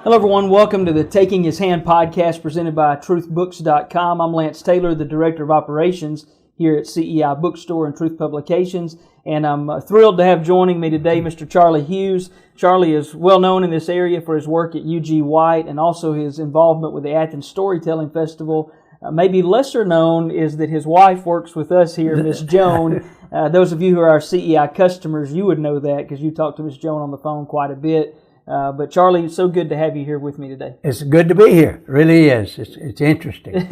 Hello everyone, welcome to the Taking His Hand podcast presented by truthbooks.com. I'm Lance Taylor, the Director of Operations here at CEI Bookstore and Truth Publications, and I'm thrilled to have joining me today Mr. Charlie Hughes. Charlie is well known in this area for his work at UG White and also his involvement with the Athens Storytelling Festival. Maybe lesser known is that his wife works with us here, Miss Joan. Those of you who are our CEI customers, you would know that because you talk to Miss Joan on the phone quite a bit. But Charlie, it's so good to have you here with me today. It's good to be here. It really is. It's interesting.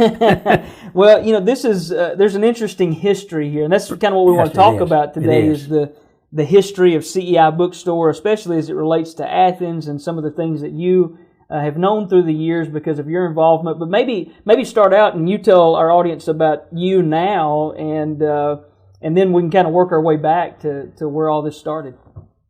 Well, you know, this is there's an interesting history here, and that's kind of what we want to talk about today is the history of CEI Bookstore, especially as it relates to Athens and some of the things that you have known through the years because of your involvement. But maybe start out and you tell our audience about you now, and then we can kind of work our way back to where all this started.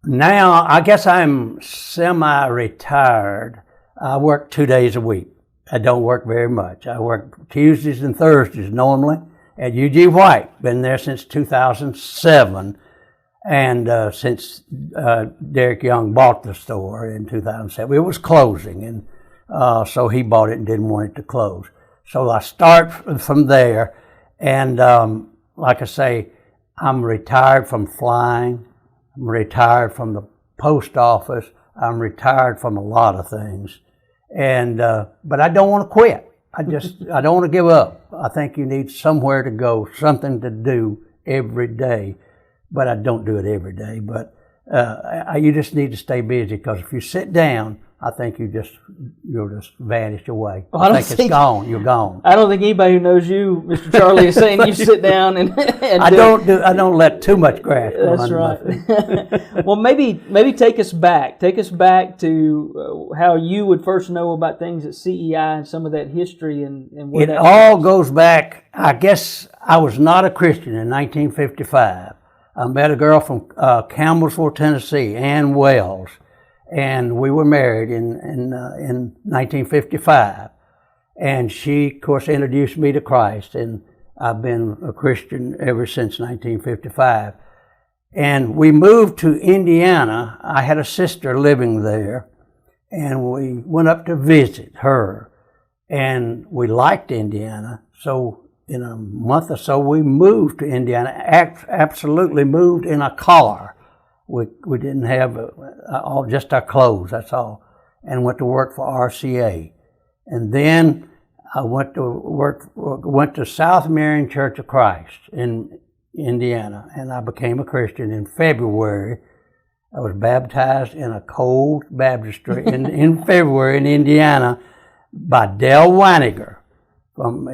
Now, I guess I'm semi-retired. I work 2 days a week. I don't work very much. I work Tuesdays and Thursdays normally at UG White. Been there since 2007, and since Derek Young bought the store in 2007. It was closing, and so he bought it and didn't want it to close. So I start from there, and like I say, I'm retired from flying. I'm retired from the post office. I'm retired from a lot of things, and but I don't want to quit. I don't want to give up. I think you need somewhere to go, something to do every day, but I don't do it every day. But you just need to stay busy, because if you sit down, I think you'll just vanish away. Well, I think it's gone. You're gone. I don't think anybody who knows you, Mr. Charlie, is saying you sit down and I don't let too much grass grow. That's right. Well, maybe take us back. Take us back to how you would first know about things at CEI and some of that history and where it all goes back. I guess I was not a Christian in 1955. I met a girl from Campbellsville, Tennessee, Ann Wells. And we were married in 1955. And she, of course, introduced me to Christ, and I've been a Christian ever since 1955. And we moved to Indiana. I had a sister living there, and we went up to visit her. And we liked Indiana, so in a month or so we moved to Indiana, absolutely moved in a car. We didn't have just our clothes, that's all, and went to work for RCA. And then I went to South Marion Church of Christ in Indiana, and I became a Christian in February. I was baptized in a cold baptistry in February in Indiana by Dale Weiniger.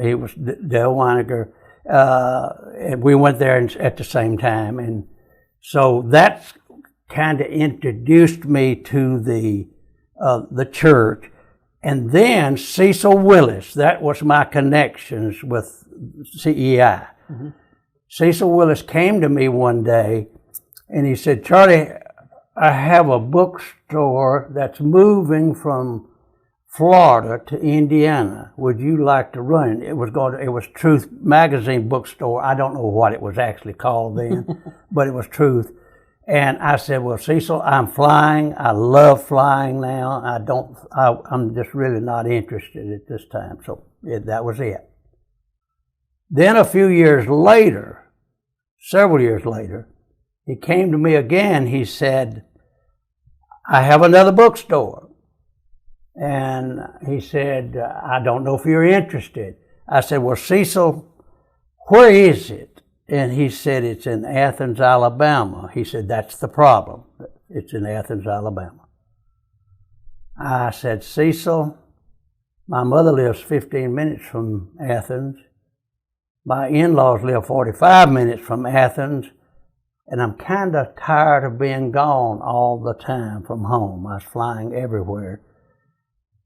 He was Dale Weiniger, and we went there at the same time, and so that's kind of introduced me to the church. And then Cecil Willis, that was my connections with CEI. Mm-hmm. Cecil Willis came to me one day and he said, "Charlie, I have a bookstore that's moving from Florida to Indiana. Would you like to run it?" It was Truth Magazine Bookstore. I don't know what it was actually called then, but it was Truth. And I said, "Well, Cecil, I'm flying. I love flying now. I'm just really not interested at this time." So that was it. Then a few years later, several years later, he came to me again. He said, "I have another bookstore." And he said, "I don't know if you're interested." I said, "Well, Cecil, where is it?" And he said, "It's in Athens, Alabama." He said, "That's the problem. It's in Athens, Alabama." I said, "Cecil, my mother lives 15 minutes from Athens. My in-laws live 45 minutes from Athens. And I'm kind of tired of being gone all the time from home. I was flying everywhere.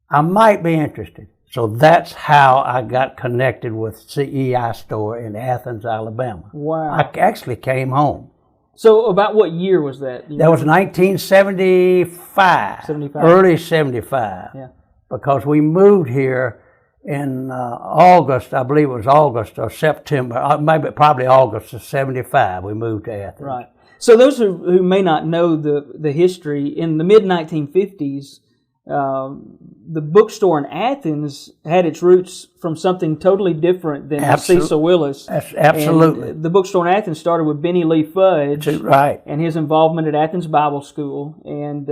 I might be interested." So that's how I got connected with CEI store in Athens, Alabama. Wow. I actually came home. So about what year was that? That was 1975. 75. Early 75. Yeah. Because we moved here in August, I believe it was August or September, probably August of 75, we moved to Athens. Right. So those who may not know the history, in the mid-1950s, the bookstore in Athens had its roots from something totally different than Cecil Willis. Absolutely. And the bookstore in Athens started with Benny Lee Fudge, right, and his involvement at Athens Bible School, and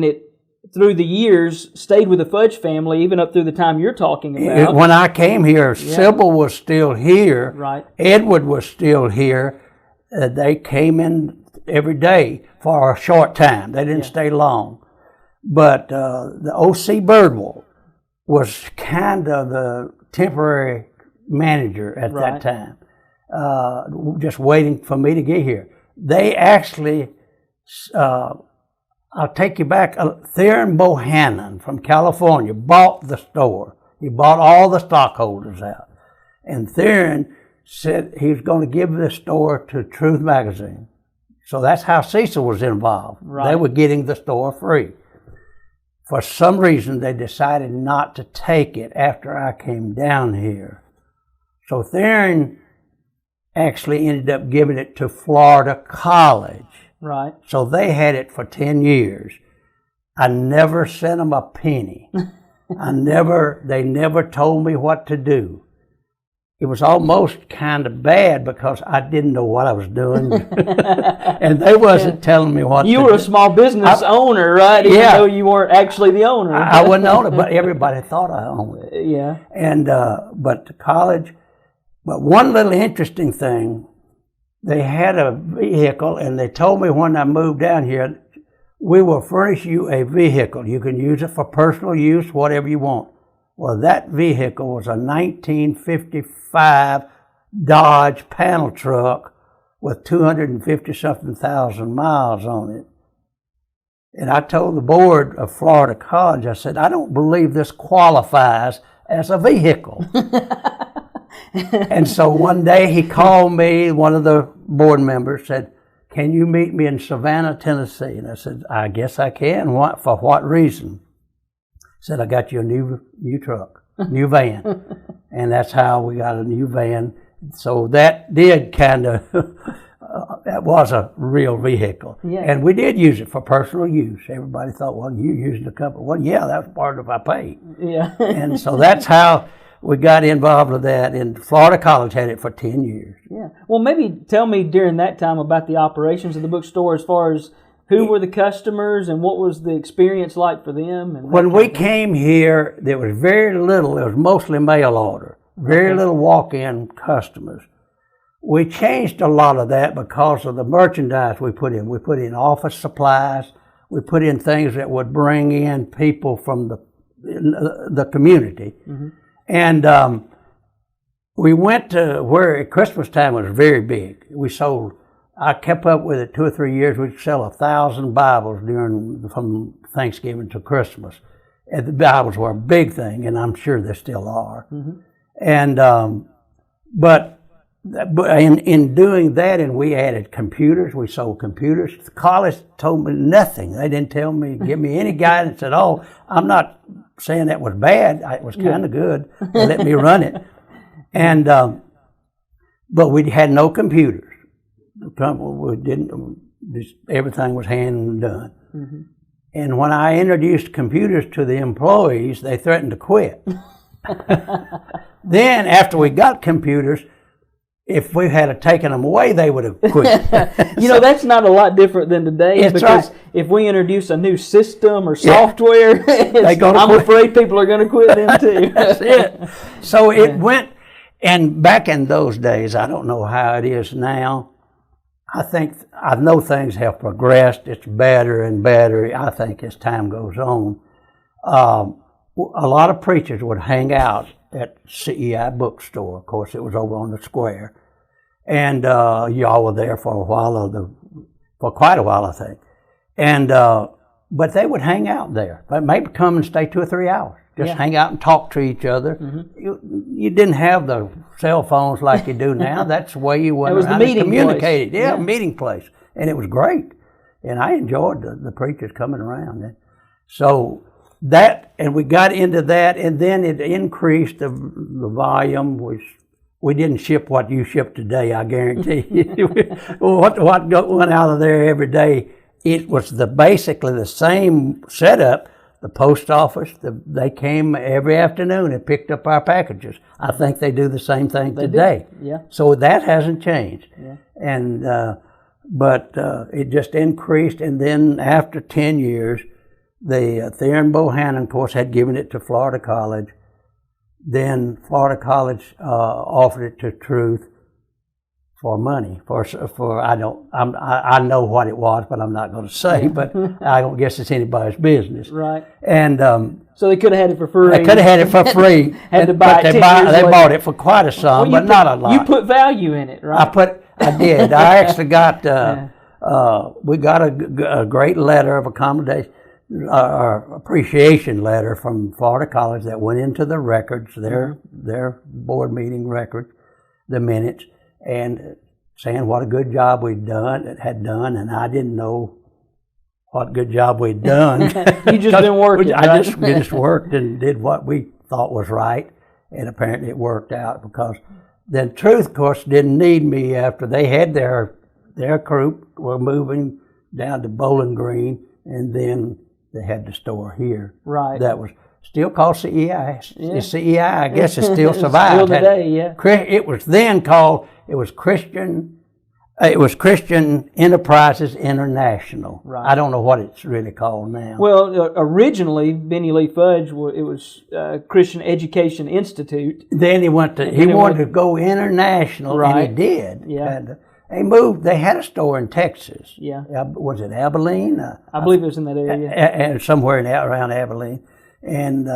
it through the years stayed with the Fudge family even up through the time you're talking about. When I came here, Sybil was still here. Right. Edward was still here. They came in every day for a short time. They didn't stay long. But the O.C. Birdwell was kind of the temporary manager at that time, just waiting for me to get here. They actually, I'll take you back, Theron Bohannon from California bought the store. He bought all the stockholders out. And Theron said he was going to give the store to Truth Magazine. So that's how Cecil was involved. Right. They were getting the store free. For some reason, they decided not to take it after I came down here. So Theron actually ended up giving it to Florida College. Right. So they had it for 10 years. I never sent them a penny. They never told me what to do. It was almost kind of bad because I didn't know what I was doing. And they wasn't telling me what to do. You were a small business owner, right? Even though you weren't actually the owner. I wasn't owner, but everybody thought I owned it. Yeah. And, but the college, but one little interesting thing, they had a vehicle and they told me when I moved down here, we will furnish you a vehicle. You can use it for personal use, whatever you want. Well, that vehicle was a 1955 Dodge panel truck with 250-something thousand miles on it. And I told the board of Florida College, I said, I don't believe this qualifies as a vehicle. And so one day he called me, one of the board members said, can you meet me in Savannah, Tennessee? And I said, I guess I can. What, for what reason? Said, I got you a new truck, new van. And that's how we got a new van. So that did kind of, that was a real vehicle. Yeah. And we did use it for personal use. Everybody thought, well, you used the company. Well, yeah, that was part of our pay. Yeah. And so that's how we got involved with that. And Florida College had it for 10 years. Yeah. Well, maybe tell me during that time about the operations of the bookstore as far as who were the customers and what was the experience like for them? And when we came here, there was very little. It was mostly mail order. Very little walk-in customers. We changed a lot of that because of the merchandise we put in. We put in office supplies. We put in things that would bring in people from the community. Mm-hmm. And we went to where at Christmas time was very big. We sold, I kept up with it 2 or 3 years. We'd sell 1,000 Bibles from Thanksgiving to Christmas. And the Bibles were a big thing, and I'm sure they still are. Mm-hmm. And but in doing that, and we added computers. We sold computers. The college told me nothing. They didn't tell me, give me any guidance at all. I'm not saying that was bad. It was kind of good. They let me run it. And but we had no computers. We didn't. Everything was hand done. Mm-hmm. And when I introduced computers to the employees, they threatened to quit. Then, after we got computers, if we had taken them away, they would have quit. That's not a lot different than today. Because if we introduce a new system or software, I'm afraid people are going to quit them too. That's it. So it went, and back in those days, I don't know how it is now. I know things have progressed. It's better and better, I think, as time goes on. A lot of preachers would hang out at CEI Bookstore. Of course, it was over on the square. And y'all were there for a while, for quite a while, I think. And but they would hang out there. But maybe come and stay 2 or 3 hours. Just hang out and talk to each other. Mm-hmm. You didn't have the cell phones like you do now. That's the way you went around and communicated. Yeah, meeting place. And it was great. And I enjoyed the preachers coming around. And so that, and we got into that, and then it increased the volume. We didn't ship what you ship today, I guarantee you. What went out of there every day, it was basically the same setup, the post office, they came every afternoon and picked up our packages. I think they do the same thing today. Yeah. So that hasn't changed. Yeah. And but it just increased. And then after 10 years, the Theron Bohannon, of course, had given it to Florida College. Then Florida College offered it to Truth for money. I know what it was, but I'm not going to say. But I don't guess it's anybody's business. Right. And so they could have had it for free. They could have had it for free. Had to buy it 10 years they later. bought it for quite a sum, but not a lot. You put value in it, right? I did. I actually got. We got a great letter of accommodation. Appreciation letter from Florida College that went into the records, their board meeting records, the minutes, and saying what a good job we'd done, and I didn't know what good job we'd done. You just been working. I just worked and did what we thought was right, and apparently it worked out, because then Truth, of course, didn't need me after they had their group were moving down to Bowling Green, and then they had the store here. Right. That was still called CEI. Yeah. CEI, I guess, it still survived. Still today, yeah. It was then called, it was Christian Enterprises International. Right. I don't know what it's really called now. Well, originally, Benny Lee Fudge, it was Christian Education Institute. Then he wanted to go international, right. And he did. Yeah. And they moved. They had a store in Texas. Yeah. Was it Abilene? I believe it was in that area. And somewhere around Abilene. And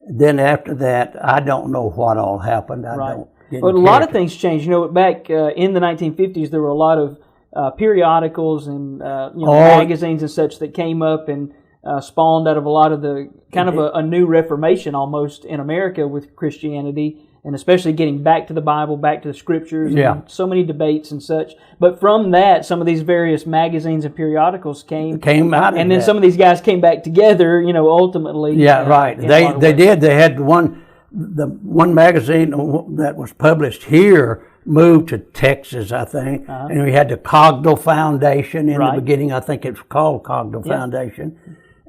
then after that, I don't know what all happened. But a lot of things changed. You know, back in the 1950s, there were a lot of periodicals and magazines and such that came up and spawned out of a lot of the kind of a new reformation almost in America with Christianity, and especially getting back to the Bible, back to the Scriptures, and so many debates and such. But from that, some of these various magazines and periodicals came out, and then some of these guys came back together. You know, ultimately. Yeah, right. They did. They had one magazine that was published here moved to Texas, I think, and we had the Cogdell Foundation in the beginning. I think it was called Cogdell Foundation.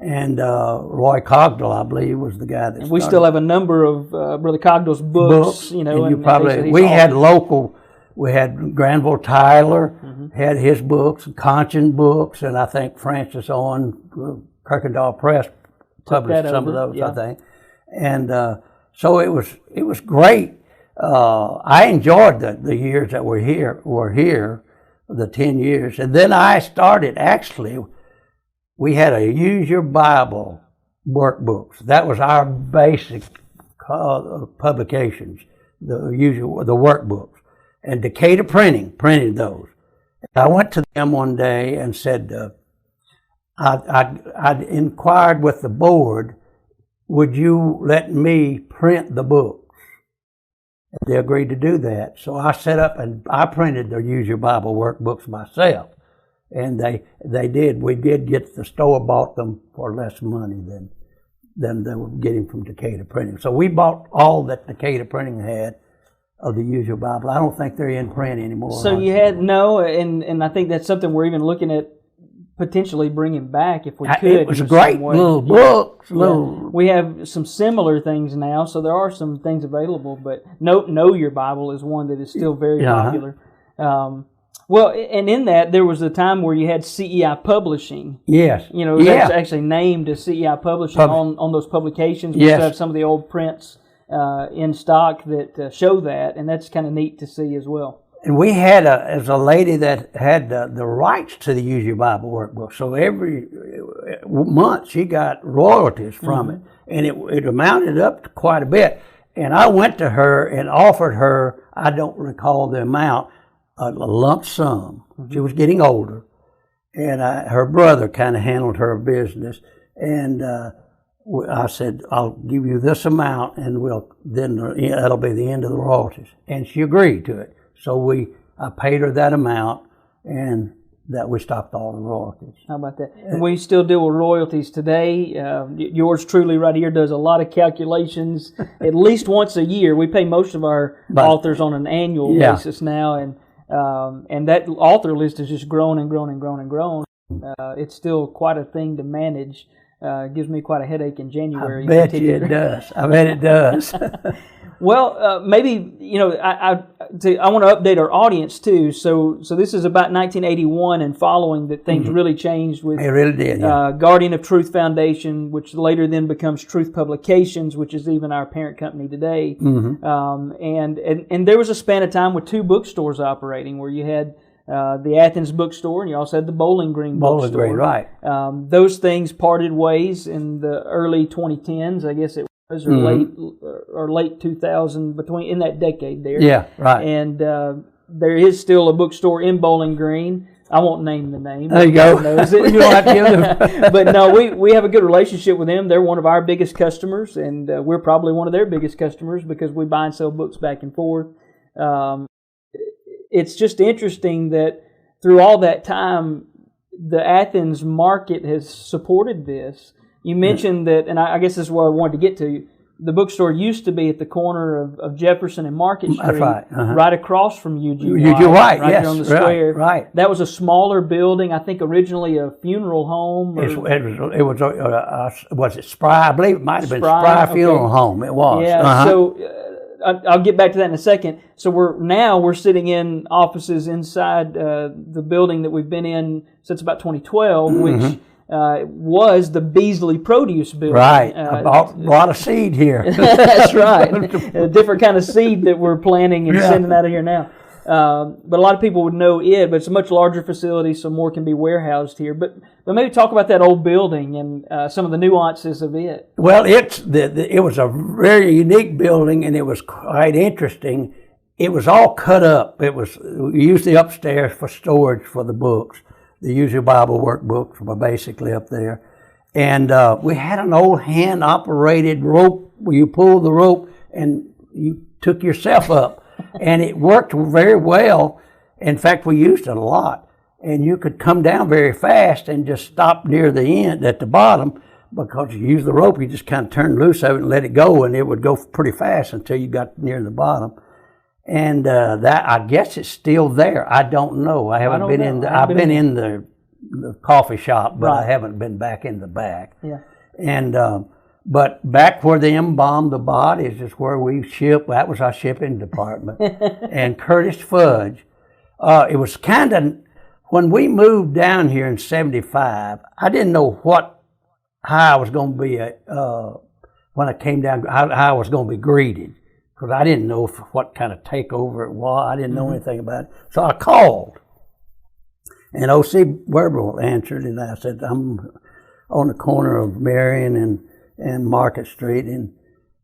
And Roy Cogdell, I believe, was the guy that started. We still have a number of Brother Cogdell's books. You know, we had local. We had Granville Tyler had his books, Conscience books, and I think Francis Owen, Kirkendall Press published some of those. I think, and so it was great. I enjoyed the years that were here, the 10 years, and then I started actually. We had a Use Your Bible workbooks. That was our basic publications, the workbooks. And Decatur Printing printed those. I went to them one day and said, I inquired with the board, would you let me print the books? And they agreed to do that. So I set up and I printed the Use Your Bible workbooks myself. And they did. We did get the store bought them for less money than they were getting from Decatur Printing. So we bought all that Decatur Printing had of the Use Your Bible. I don't think they're in print anymore. So you had and I think that's something we're even looking at potentially bringing back if we could. It was great little books. We have some similar things now, so there are some things available. But Know Your Bible is one that is still very popular. Well, and in that, there was a time where you had CEI Publishing. Yes. You know, that's actually named as CEI Publishing on those publications. We still have some of the old prints in stock that show that, and that's kind of neat to see as well. And we had a lady that had the rights to the Use Your Bible workbook. So every month she got royalties from it, and it amounted up to quite a bit. And I went to her and offered her, I don't recall the amount, a lump sum. She was getting older, and her brother kind of handled her business. And I said, "I'll give you this amount, and that'll be the end of the royalties." And she agreed to it. So I paid her that amount, and that we stopped all the royalties. How about that? And we still deal with royalties today. Yours truly right here does a lot of calculations at least once a year. We pay most of our authors on an annual basis now, and that author list has just grown and grown and grown and grown. It's still quite a thing to manage. Gives me quite a headache in January. I bet you it does. I bet it does. Well, maybe, I want to update our audience too. So this is about 1981 and following that things really changed with. It really did. Yeah. Guardian of Truth Foundation, which later then becomes Truth Publications, which is even our parent company today. And there was a span of time with 2 bookstores operating, where you had the Athens bookstore, and you also had the Bowling Green bookstore. Bowling Green, right. Those things parted ways in the early 2010s, I guess it was, or late 2000, in that decade there. Yeah, right. And there is still a bookstore in Bowling Green. I won't name the name. There you go. Knows it. You don't have to give them. But no, we have a good relationship with them. They're one of our biggest customers, and we're probably one of their biggest customers because we buy and sell books back and forth. It's just interesting that through all that time, the Athens market has supported this. You mentioned that, and I guess this is where I wanted to get to. The bookstore used to be at the corner of Jefferson and Market Street, right. Right across from Eugene White, right yes, there on the square. Right. That was a smaller building, I think originally a funeral home. Was it Spry? I believe it might have been Spry Funeral Home. It was. Yeah. So I'll get back to that in a second. So we're sitting in offices inside the building that we've been in since about 2012, which was the Beasley Produce Building. Right. Brought a seed here. That's right. A different kind of seed that we're planting and sending out of here now. But a lot of people would know it, but it's a much larger facility, so more can be warehoused here. But maybe talk about that old building and some of the nuances of it. Well, it was a very unique building, and it was quite interesting. It was all cut up. We used the upstairs for storage for the books. The usual Bible workbooks were basically up there. And we had an old hand-operated rope where you pulled the rope and you took yourself up. And it worked very well. In fact, we used it a lot. And you could come down very fast and just stop near the end at the bottom, because you use the rope, you just kind of turn loose of it and let it go, and it would go pretty fast until you got near the bottom. And that, I guess it's still there. I don't know. I've been in the coffee shop, but I haven't been back in the back. Yeah. And but back where they embalmed the bodies is where we ship. That was our shipping department. And Curtis Fudge. It was kind of, when we moved down here in '75, I didn't know how I was going to be when I came down, how I was going to be greeted. Because I didn't know what kind of takeover it was. I didn't know anything about it. So I called. And O.C. Werberl answered, and I said, I'm on the corner of Marion and Market Street. And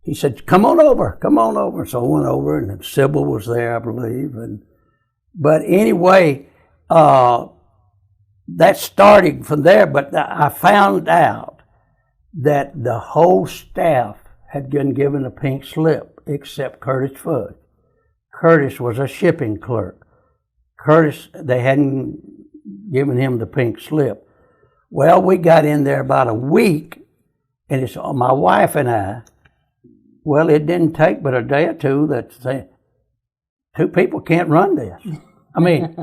he said, come on over. So I went over, and Sybil was there, I believe. But anyway, that started from there. But I found out that the whole staff had been given a pink slip, except Curtis Fudge. Curtis was a shipping clerk. Curtis, they hadn't given him the pink slip. Well, we got in there about a week, and it's my wife and I. Well, it didn't take but a day or two that say, 2 people can't run this. I mean,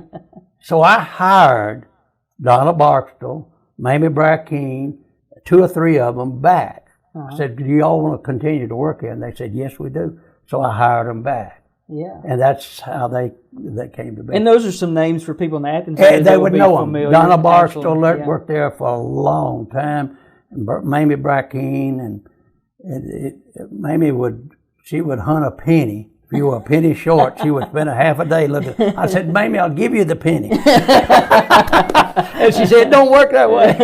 so I hired Donna Barksdale, Mamie Brackeen, 2 or 3 of them back. I said, do you all want to continue to work here? And they said, yes, we do. So I hired them back. Yeah. And that's how they came to be. And those are some names for people in Athens. They would know them. Donna Barstow worked there for a long time. And Mamie Brackeen, and Mamie would hunt a penny. If you were a penny short, she would spend a half a day looking. I said, Mamie, I'll give you the penny. And she said, it don't work that way.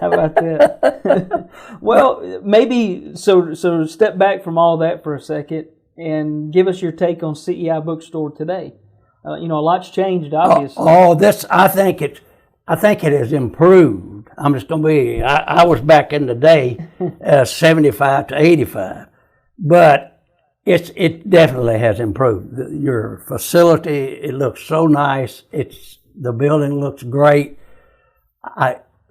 How about that? Well, maybe, so step back from all that for a second and give us your take on CEI Bookstore today. A lot's changed, obviously. I think it has improved. I'm just going to be, I was back in the day, 75 to 85. But it definitely has improved. Your facility, it looks so nice. The building looks great.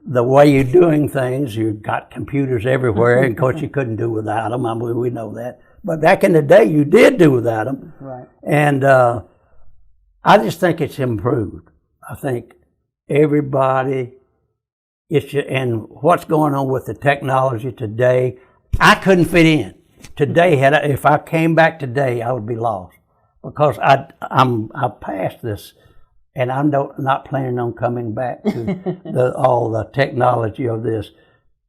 The way you're doing things, you've got computers everywhere, and of course you couldn't do without them. I mean, we know that. But back in the day, you did do without them. Right. And I just think it's improved. I think everybody and what's going on with the technology today, I couldn't fit in. Today, if I came back today, I would be lost because I passed this, and I'm not planning on coming back to all the technology of this.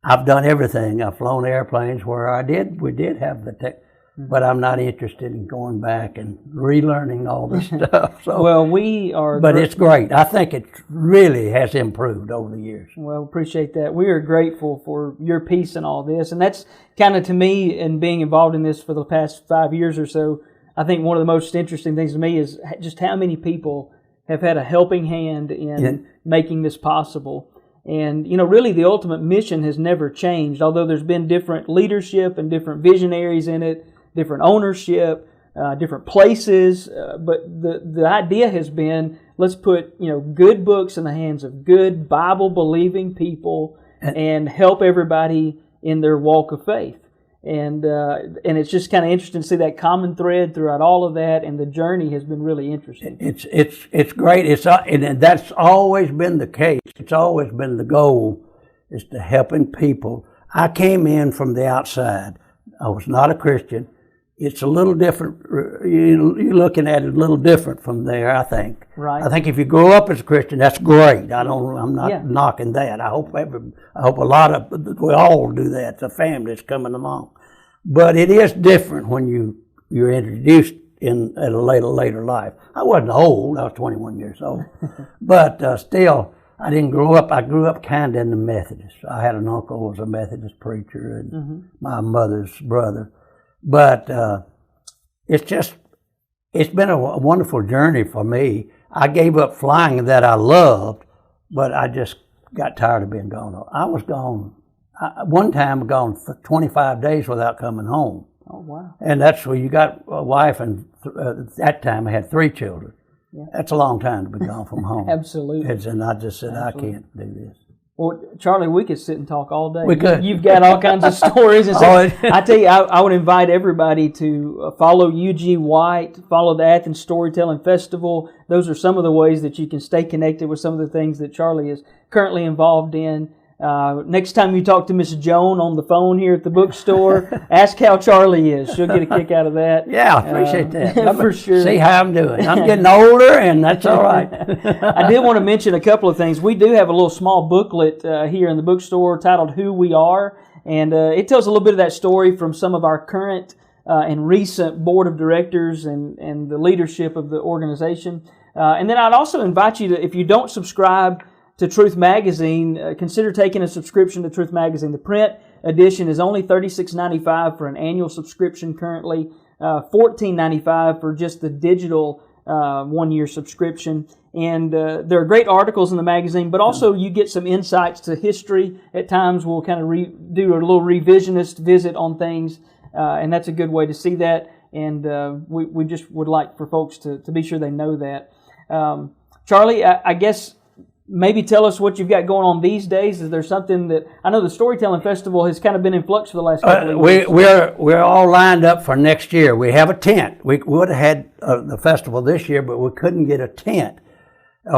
I've done everything. I've flown airplanes where we did have the tech, but I'm not interested in going back and relearning all this stuff. So, well, we are. But it's great. I think it really has improved over the years. Well, appreciate that. We are grateful for your piece in all this, and that's kind of, to me, in being involved in this for the past 5 years or so, I think one of the most interesting things to me is just how many people have had a helping hand in making this possible. And, really the ultimate mission has never changed, although there's been different leadership and different visionaries in it, different ownership, different places. But the idea has been, let's put, good books in the hands of good Bible-believing people and help everybody in their walk of faith. And it's just kind of interesting to see that common thread throughout all of that, and the journey has been really interesting. It's great. And that's always been the case. It's always been the goal, is to helping people. I came in from the outside. I was not a Christian. It's a little different. You're looking at it a little different from there, I think. Right. I think if you grow up as a Christian, that's great. I'm not knocking that. I hope we all do that. It's a family that's coming along. But it is different when you're introduced at a later life. I wasn't old. I was 21 years old. But still, I didn't grow up. I grew up kind of in the Methodist. I had an uncle who was a Methodist preacher, and my mother's brother. But it's been a wonderful journey for me. I gave up flying that I loved, but I just got tired of being gone. I was gone. One time gone for 25 days without coming home. Oh, wow. And that's where you got a wife, and at that time I had 3 children. Yeah. That's a long time to be gone from home. Absolutely. And I just said, I can't do this. Well, Charlie, we could sit and talk all day. We could. You've got all kinds of stories. And so I tell you, I would invite everybody to follow UG White, follow the Athens Storytelling Festival. Those are some of the ways that you can stay connected with some of the things that Charlie is currently involved in. Next time you talk to Miss Joan on the phone here at the bookstore, ask how Charlie is. She'll get a kick out of that. Yeah, I appreciate that. For sure. See how I'm doing. I'm getting older, and that's all right. I did want to mention a couple of things. We do have a little small booklet here in the bookstore titled Who We Are, and it tells a little bit of that story from some of our current and recent board of directors and the leadership of the organization. And then I'd also invite you to, if you don't subscribe to Truth Magazine, consider taking a subscription to Truth Magazine. The print edition is only $36.95 for an annual subscription currently, $14.95 for just the digital 1-year subscription. And there are great articles in the magazine, but also you get some insights to history. At times we'll kind of do a little revisionist visit on things, and that's a good way to see that. And we just would like for folks to be sure they know that. Charlie, I guess maybe tell us what you've got going on these days. Is there something that, I know the Storytelling Festival has kind of been in flux for the last couple of years. We're all lined up for next year. We have a tent. We would have had the festival this year, but we couldn't get a tent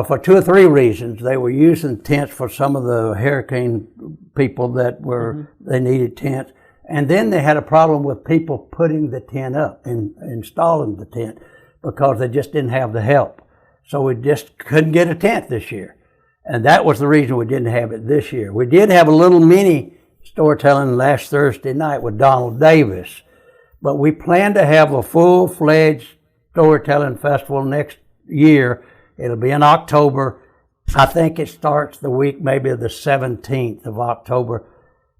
for 2 or 3 reasons. They were using tents for some of the hurricane people that were, they needed tents. And then they had a problem with people putting the tent up and installing the tent because they just didn't have the help. So we just couldn't get a tent this year. And that was the reason we didn't have it this year. We did have a little mini storytelling last Thursday night with Donald Davis, but we plan to have a full-fledged storytelling festival next year. It'll be in October. I think it starts the week maybe the 17th of October,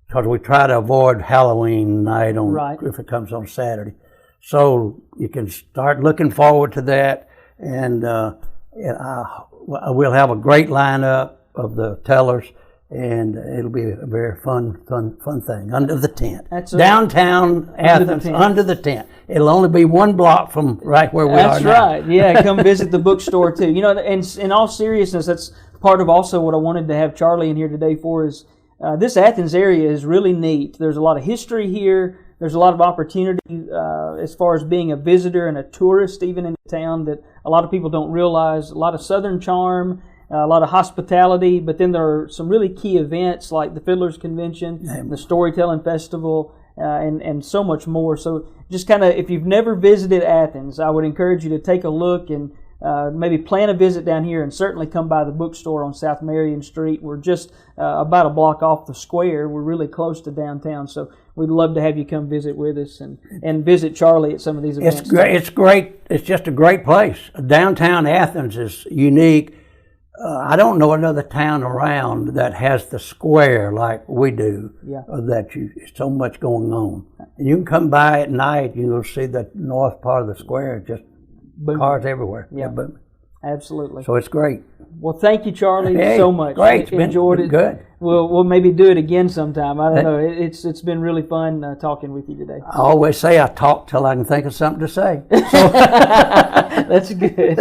because we try to avoid Halloween night if it comes on Saturday. So you can start looking forward to that, and we'll have a great lineup of the tellers, and it'll be a very fun thing under the tent. Downtown Athens, under the tent. It'll only be 1 block from right where we are now. That's right. Yeah, come visit the bookstore too. You know, and in all seriousness, that's part of also what I wanted to have Charlie in here today for is this Athens area is really neat. There's a lot of history here. There's a lot of opportunity as far as being a visitor and a tourist even in the town that a lot of people don't realize. A lot of Southern charm. a lot of hospitality, but then there are some really key events like the Fiddlers Convention, the Storytelling Festival, and so much more. So just kind of, if you've never visited Athens, I would encourage you to take a look and maybe plan a visit down here, and certainly come by the bookstore on South Marion Street. We're just about a block off the square. We're really close to downtown, so we'd love to have you come visit with us and visit Charlie at some of these events. It's great. It's great. It's just a great place. Downtown Athens is unique. I don't know another town around that has the square like we do. Yeah. So much going on. And you can come by at night, you'll see the north part of the square, just boom. Cars everywhere. Yeah, boom. Absolutely. So it's great. Well, thank you, Charlie, so much. Great. Enjoyed it. Good. We'll maybe do it again sometime. I don't know. It's been really fun talking with you today. I always say I talk till I can think of something to say. That's good.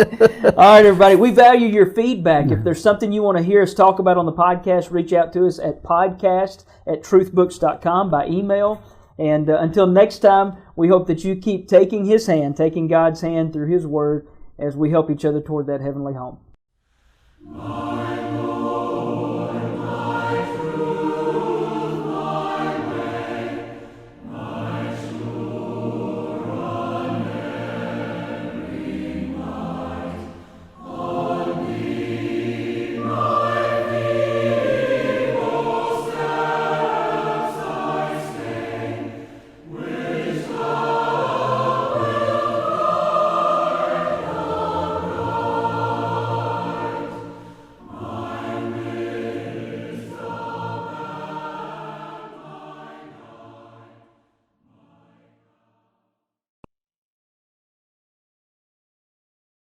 All right, everybody. We value your feedback. If there's something you want to hear us talk about on the podcast, reach out to us at podcast@truthbooks.com by email. And until next time, we hope that you keep taking God's hand through His Word as we help each other toward that heavenly home.